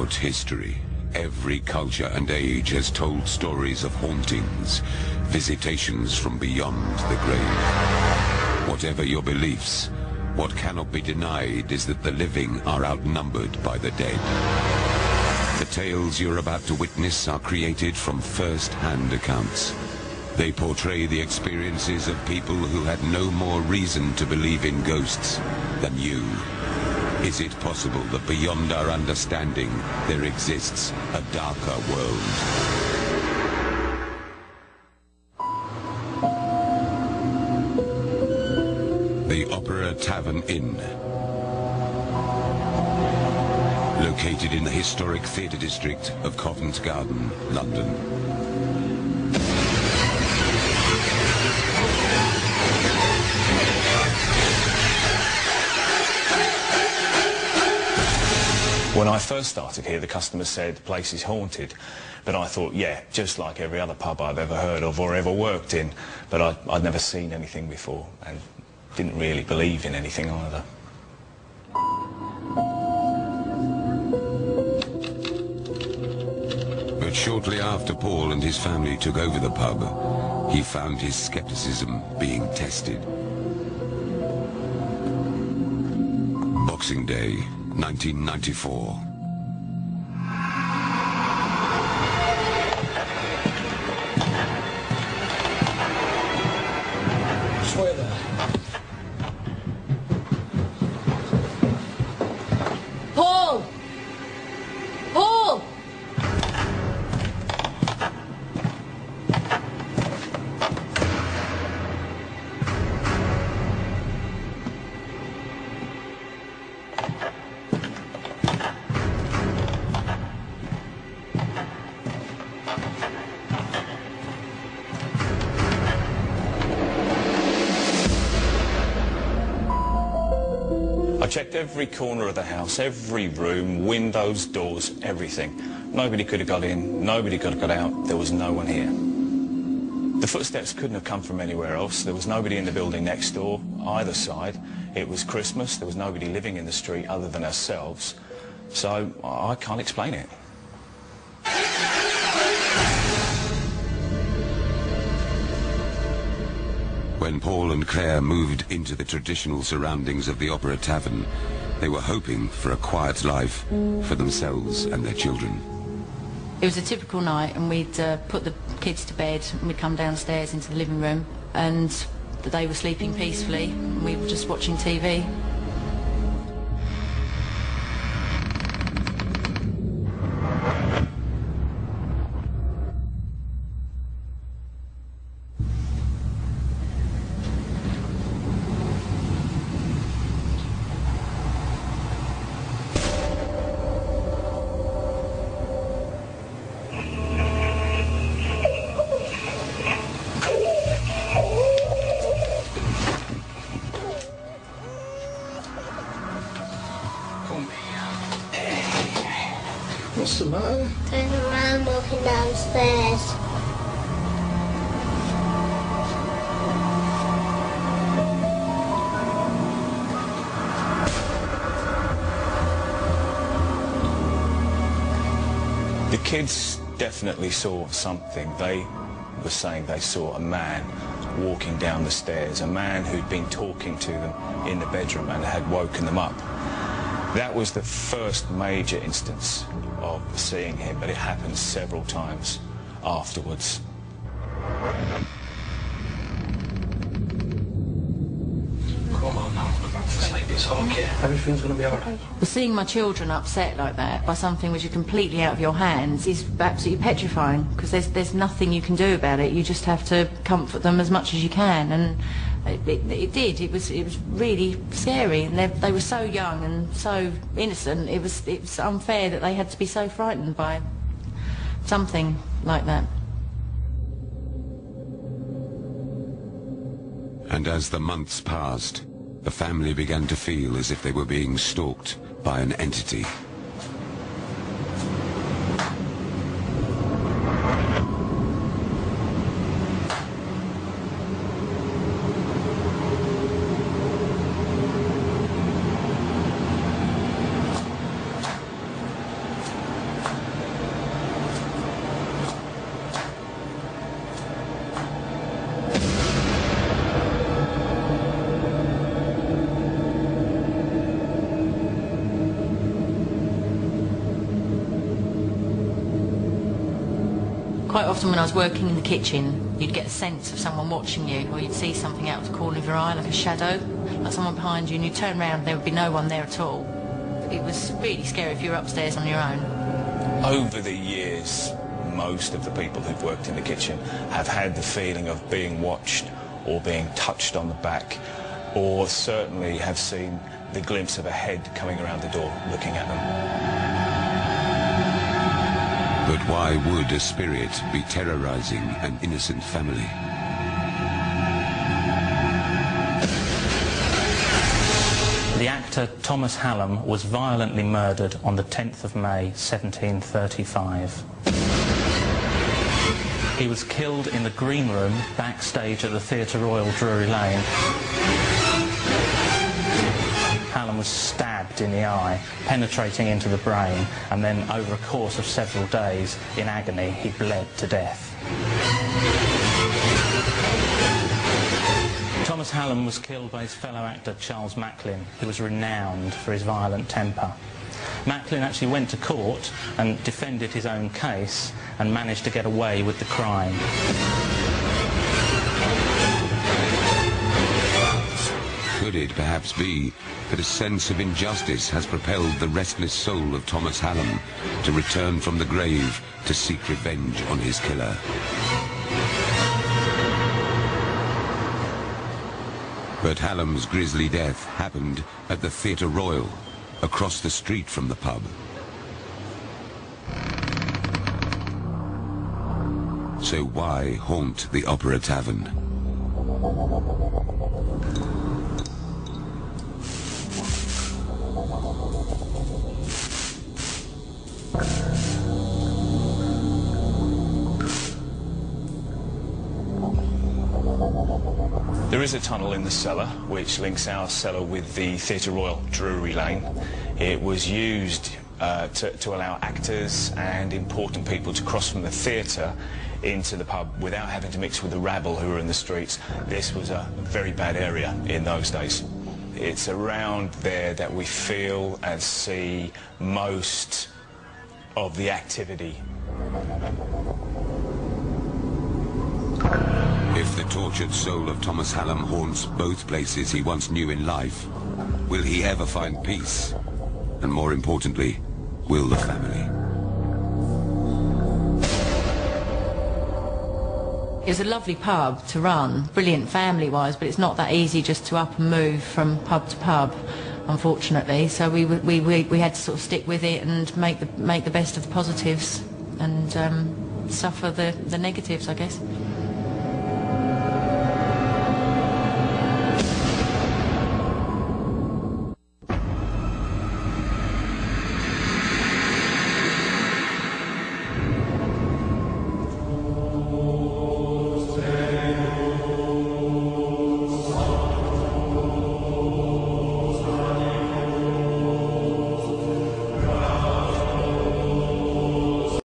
Throughout history, every culture and age has told stories of hauntings, visitations from beyond the grave. Whatever your beliefs, what cannot be denied is that the living are outnumbered by the dead. The tales you're about to witness are created from first-hand accounts. They portray the experiences of people who had no more reason to believe in ghosts than you. Is it possible that beyond our understanding, there exists a darker world? The Opera Tavern Inn, located in the historic theatre district of Covent Garden, London. When I first started here, the customers said the place is haunted, but I thought, yeah, just like every other pub I've ever heard of or ever worked in, but I'd never seen anything before and didn't really believe in anything either. But shortly after Paul and his family took over the pub, he found his skepticism being tested. Boxing Day, 1994. Swear there. Paul! Paul! I checked every corner of the house, every room, windows, doors, everything. Nobody could have got in, nobody could have got out, there was no one here. The footsteps couldn't have come from anywhere else. There was nobody in the building next door, either side. It was Christmas, there was nobody living in the street other than ourselves. So I can't explain it. When Paul and Claire moved into the traditional surroundings of the Opera Tavern, they were hoping for a quiet life for themselves and their children. It was a typical night, and we'd put the kids to bed, and we'd come downstairs into the living room, and they were sleeping peacefully, and we were just watching TV. What's the matter? There's a man walking downstairs. The kids definitely saw something. They were saying they saw a man walking down the stairs, a man who'd been talking to them in the bedroom and had woken them up. That was the first major instance of seeing him, but it happened several times afterwards. Come on now, go back to sleep, it's okay. Everything's gonna be alright. But seeing my children upset like that by something which is completely out of your hands is absolutely petrifying, because there's nothing you can do about it. You just have to comfort them as much as you can, and it was really scary, and they were so young and so innocent. It was unfair that they had to be so frightened by something like that. And as the months passed, the family began to feel as if they were being stalked by an entity. Quite often when I was working in the kitchen, you'd get a sense of someone watching you, or you'd see something out of the corner of your eye, like a shadow, like someone behind you, and you'd turn around and there would be no one there at all. It was really scary if you were upstairs on your own. Over the years, most of the people who've worked in the kitchen have had the feeling of being watched or being touched on the back, or certainly have seen the glimpse of a head coming around the door looking at them. But why would a spirit be terrorizing an innocent family? The actor Thomas Hallam was violently murdered on the 10th of May 1735. He was killed in the green room backstage at the Theatre Royal, Drury Lane. Hallam was stabbed in the eye, penetrating into the brain, and then over a course of several days, in agony, he bled to death. Thomas Hallam was killed by his fellow actor Charles Macklin, who was renowned for his violent temper. Macklin actually went to court and defended his own case and managed to get away with the crime. Could it perhaps be that a sense of injustice has propelled the restless soul of Thomas Hallam to return from the grave to seek revenge on his killer? But Hallam's grisly death happened at the Theatre Royal, across the street from the pub. So why haunt the Opera Tavern? There is a tunnel in the cellar which links our cellar with the Theatre Royal, Drury Lane. It was used to allow actors and important people to cross from the theatre into the pub without having to mix with the rabble who were in the streets. This was a very bad area in those days. It's around there that we feel and see most of the activity. If the tortured soul of Thomas Hallam haunts both places he once knew in life, will he ever find peace? And more importantly, will the family? It was a lovely pub to run, brilliant family-wise, but it's not that easy just to up and move from pub to pub, unfortunately. So we had to sort of stick with it and make the best of the positives and suffer the negatives, I guess.